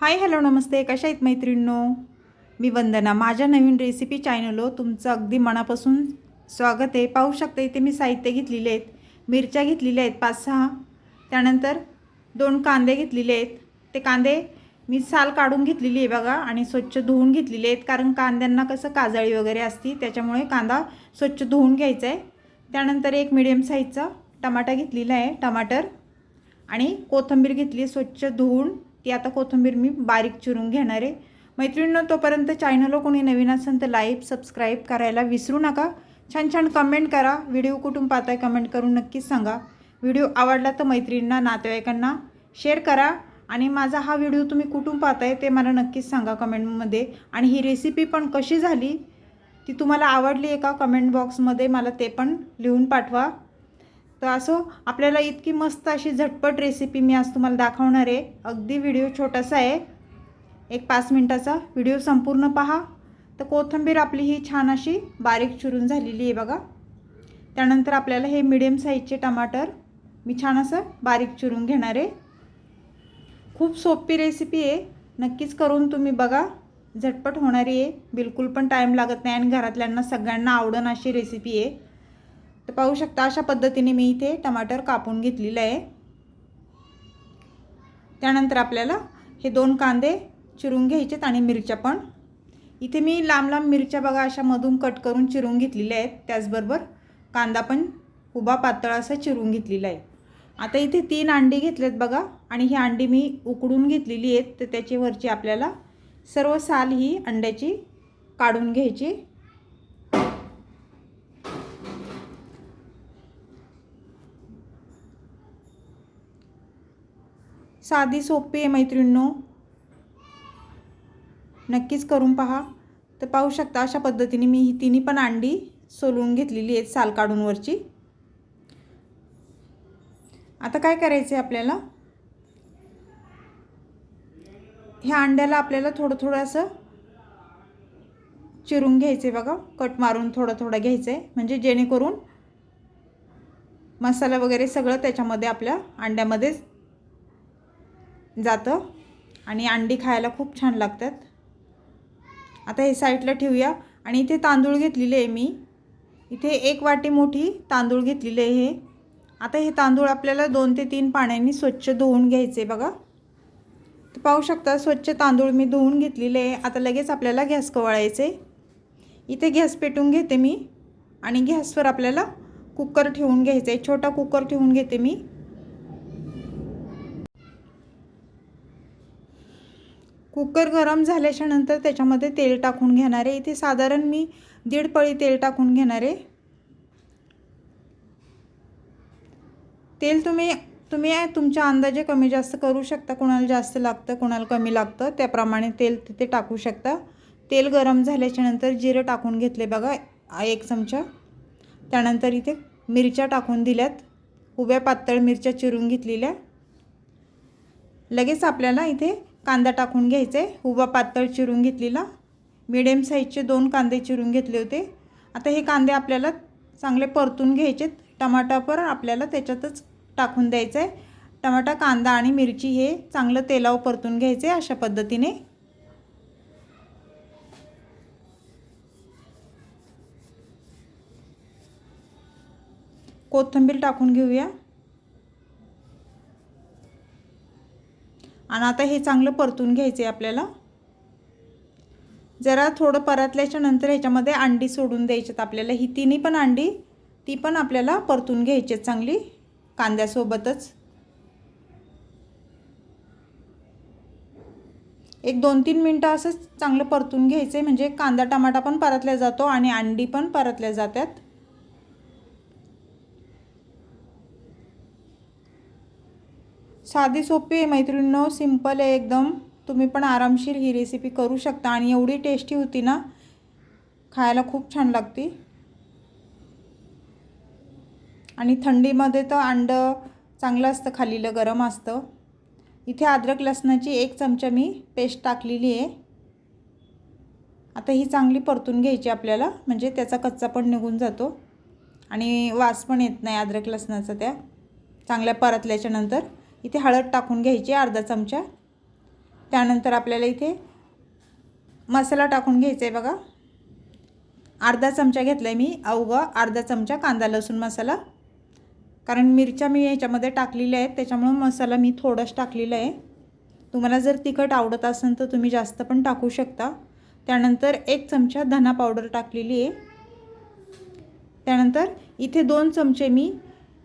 Hi hello नमस्ते, कशा आहेत मैत्रिणींनो? मी वंदना. माझ्या नवीन रेसिपी चॅनलवर तुमचं अगदी मनापासून स्वागत आहे. पाहू शकता इथे मी साहित्य घेतलेले आहेत. मिरच्या घेतलेल्या आहेत 5-6. त्यानंतर 2 कांदे घेतलेले आहेत. ते कांदे मी साल काढून घेतलेली आहे बघा आणि स्वच्छ धुवून घेतलेले आहेत, कारण कांद्यांना कसं काजळी वगैरे असते, त्याच्यामुळे कांदा स्वच्छ धुवून घ्यायचा आहे. त्यानंतर एक मीडियम साईजचा टमाटा घेतलेला आहे, टमाटर आणि कोथिंबीर घेतली स्वच्छ धुवून. ती आता कोथिंबीर मी बारीक चिरून घेणार आहे. मैत्रिणींनो, तोपर्यंत चॅनलला कोणी नवीन असेल तर लाईक सबस्क्राईब करायला विसरू नका. छान छान कमेंट करा. व्हिडिओ कुठून पाहताय कमेंट करून नक्कीच सांगा. व्हिडिओ आवडला तर मैत्रिणींना नातेवाईकांना शेअर करा. आणि माझा हा व्हिडिओ तुम्ही कुठून पाहताय ते मला नक्कीच सांगा कमेंटमध्ये. आणि ही रेसिपी पण कशी झाली, ती तुम्हाला आवडली आहे का, कमेंट बॉक्समध्ये मला ते पण लिहून पाठवा. तर असं आपल्याला इतकी मस्त अशी झटपट रेसिपी मी आज तुम्हाला दाखवणार आहे. अगदी व्हिडिओ छोटासा आहे, एक 5 मिनिटाचा. व्हिडिओ संपूर्ण पहा. तर कोथिंबीर आपली ही छान अशी बारीक चिरून झालेली आहे बघा. त्यानंतर आपल्याला हे मीडियम साईजचे टमाटर मी छान असं बारीक चिरून घेणार आहे. खूप सोपी रेसिपी आहे, नक्कीच करून तुम्ही बघा. झटपट होणारी आहे, बिलकुल पण टाईम लागत नाही आणि घरातल्यांना सगळ्यांना आवडण अशी रेसिपी आहे. तर पाहू शकता अशा पद्धतीने मी इथे टमाटर कापून घेतलेलं आहे. त्यानंतर आपल्याला हे 2 कांदे चिरून घ्यायचेत आणि मिरच्या पण. इथे मी लांब लांब मिरच्या बघा अशा मधून कट करून चिरून घेतलेल्या आहेत. त्याचबरोबर कांदा पण उभा पातळ असा चिरून घेतलेला आहे. आता इथे 3 अंडी घेतलेत बघा आणि ही अंडी मी उकडून घेतलेली आहेत. तर त्याच्यावरची आपल्याला सर्व साल ही अंड्याची काढून घ्यायची. साधी सोपी आहे मैत्रिणींनो, नक्कीच करून पहा. तर पाहू शकता अशा पद्धतीने मी ही तिन्ही पण अंडी सोलून घेतलेली आहेत साल काढून वरची. आता काय करायचं आहे आपल्याला, ह्या अंड्याला आपल्याला थोडं थोडं असं चिरून घ्यायचं आहे बघा. कट मारून थोडं थोडं घ्यायचं आहे, म्हणजे जेणेकरून मसाला वगैरे सगळं त्याच्यामध्ये आपल्या अंड्यामध्ये जातं आणि अंडी खायला खूप छान लागतात. आता हे साईडला ठेवूया. आणि इथे तांदूळ घेतलेले आहे मी. इथे 1 वाटी मोठी तांदूळ घेतलेले आहे हे. आता हे तांदूळ आपल्याला 2 ते 3 पाण्याने स्वच्छ धुवून घ्यायचे बघा. तर पाहू शकता स्वच्छ तांदूळ मी धुवून घेतलेले आहे. आता लगेच आपल्याला गॅस कवळायचे. इथे गॅस पेटवून घेते मी आणि गॅसवर आपल्याला कुकर ठेवून घ्यायचं आहे. छोटा कुकर ठेवून घेते मी. कुकर गरम झाल्याच्या नंतर त्याच्यामध्ये तेल टाकून घेणार आहे. इथे साधारण मी 1.5 पळी तेल टाकून घेणार आहे. तेल तुम्ही तुमच्या अंदाजे कमी जास्त करू शकता. कोणाला जास्त लागतं कोणाला कमी लागतं त्याप्रमाणे तेल तिथे टाकू शकता. तेल गरम झाल्याच्या नंतर जिरं टाकून घेतले बघा 1 चमचा. त्यानंतर इथे मिरच्या टाकून दिल्यात, उभ्या पातळ मिरच्या चिरून घेतलेल्या. लगेच आपल्याला इथे कांदा टाकून घ्यायचा आहे, उभा पातळ चिरून घेतलेला. मीडियम साईजचे 2 कांदे चिरून घेतले होते. आता हे कांदे आपल्याला चांगले परतून घ्यायचे. टमाटा पण आपल्याला त्याच्यातच टाकून द्यायचं आहे. टमाटा, कांदा आणि मिरची हे चांगलं तेलावर परतून घ्यायचे अशा पद्धतीने. कोथिंबीर टाकून घेऊया आणि आता हे चांगलं परतून घ्यायचे आपल्याला. जरा थोडं परतल्याच्या नंतर ह्याच्यामध्ये अंडी सोडून द्यायच्यात आपल्याला. ही तिन्ही पण अंडी ती पण आपल्याला परतून घ्यायची चांगली कांद्यासोबतच. एक 2-3 मिनटं असं चांगलं परतून घ्यायचं, म्हणजे कांदा टमाटा पण परतल्या जातो आणि अंडी पण परतल्या जातात. साधी सोपी आहे मैत्रिणींनो, सिंपल आहे एकदम. तुम्ही पण आरामशीर ही रेसिपी करू शकता आणि एवढी टेस्टी होती ना, खायला खूप छान लागते. आणि थंडीमध्ये तर अंडं चांगलं असतं खाल्लेलं, गरम असतं. इथे अद्रक लसणाची 1 चमचा मी पेस्ट टाकलेली आहे. आता ही चांगली परतून घ्यायची आपल्याला, म्हणजे त्याचा कच्चा पण निघून जातो आणि वास पण येत नाही अद्रक लसणाचा त्या चांगल्या परतल्याच्या नंतर. इथे हळद टाकून घ्यायची अर्धा चमचा. त्यानंतर आपल्याला इथे मसाला टाकून घ्यायचा आहे बघा. अर्धा चमचा घेतला आहे मी, अवघा अर्धा चमचा कांदा लसूण मसाला. कारण मिरच्या मी याच्यामध्ये टाकलेल्या आहेत त्याच्यामुळं मसाला मी थोडाच टाकलेला आहे. तुम्हाला जर तिखट आवडत असेल तर तुम्ही जास्त पण टाकू शकता. त्यानंतर 1 चमचा धना पावडर टाकलेली आहे. त्यानंतर इथे 2 चमचे मी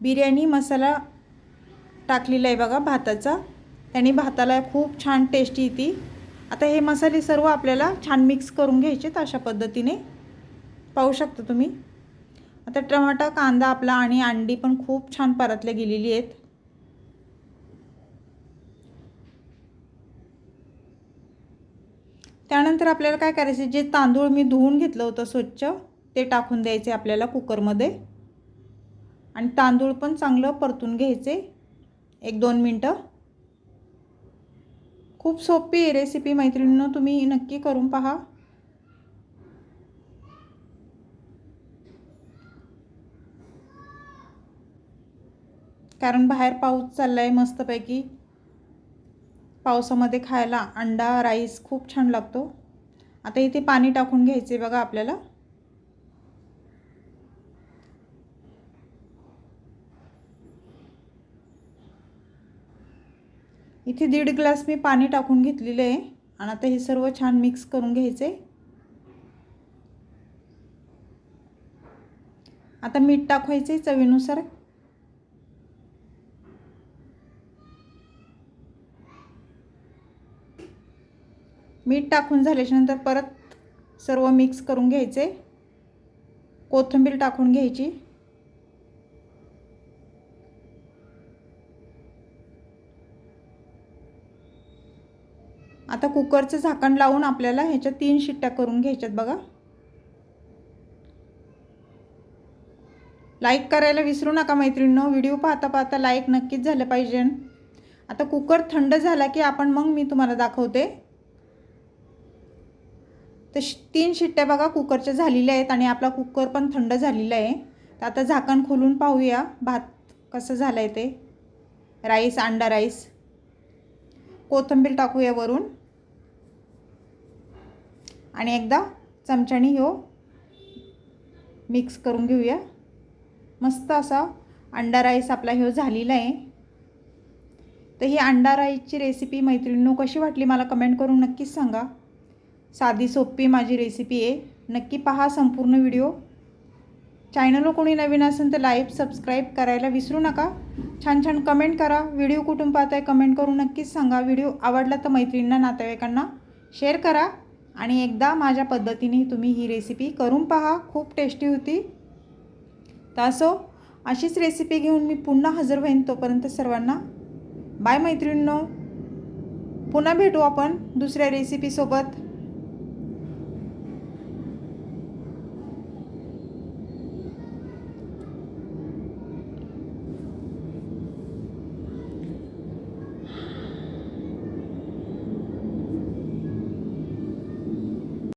बिर्याणी मसाला टाकलेला आहे बघा भाताचा. त्याने भाताला खूप छान टेस्ट येते. आता हे मसाले सर्व आपल्याला छान मिक्स करून घ्यायचे अशा पद्धतीने पाहू शकता तुम्ही. आता टमाटा कांदा आपला आणि अंडी पण खूप छान परतल्या गेलेली आहेत. त्यानंतर आपल्याला काय करायचे, जे तांदूळ मी धुवून घेतलं होतं स्वच्छ ते टाकून द्यायचे आपल्याला कुकरमध्ये. आणि तांदूळ पण चांगलं परतून घ्यायचे 1-2 मिनटं. खूप सोपी आहे रेसिपी मैत्रिणींनो, तुम्ही नक्की करून पहा. कारण बाहेर पाऊस चाललाय मस्तपैकी. पावसामध्ये खायला अंडा राईस खूप छान लागतो. आता इथे पाणी टाकून घ्यायचे बघा आपल्याला. इथे 1.5 ग्लास मी पाणी टाकून घेतलेले आहे. आणि आता हे सर्व छान मिक्स करून घ्यायचे. आता मीठ टाकायचे चवीनुसार. मीठ टाकून झाल्यानंतर परत सर्व मिक्स करून घ्यायचे. कोथिंबीर टाकून घ्यायची. आता कुकरचं झाकण लावून आपल्याला ह्याच्या 3 शिट्ट्या करून घ्यायच्यात बघा. लाईक करायला विसरू नका मैत्रिणींनो. व्हिडिओ पाहता पाहता लाईक नक्कीच झालं पाहिजे. आता कुकर थंड झाला की आपण मग मी तुम्हाला दाखवते. तर 3 शिट्ट्या बघा कुकरच्या झालेल्या आहेत आणि आपला कुकर पण थंड झालेला आहे. तर आता झाकण खोलून पाहूया भात कसं झालं आहे ते. राईस अंडा राईस. कोथिंबीर टाकूया वरून आणि एकदा चमच्याने ह्यो मिक्स करून घेऊया. मस्त असा अंडा राईस आपला ह्यो झालेला आहे. तर ही अंडा राईसची रेसिपी मैत्रिणींनो कशी वाटली मला कमेंट करून नक्कीच सांगा. साधी सोपी माझी रेसिपी आहे. नक्की पहा संपूर्ण व्हिडिओ. चॅनलवर कोणी नवीन असेल तर लाईक सबस्क्राईब करायला विसरू नका. छान छान कमेंट करा. व्हिडिओ कुठून पाहताय कमेंट करून नक्कीच सांगा. व्हिडिओ आवडला तर मैत्रिणींना नातेवाईकांना शेअर करा. आणि एकदा माझ्या पद्धतीने तुम्ही ही रेसिपी करून पहा. खूप टेस्टी होती. तर असो अशीच रेसिपी घेऊन मी पुन्हा हजर होईन. तोपर्यंत सर्वांना बाय मैत्रिणींनो. पुन्हा भेटू आपण दुसऱ्या रेसिपीसोबत.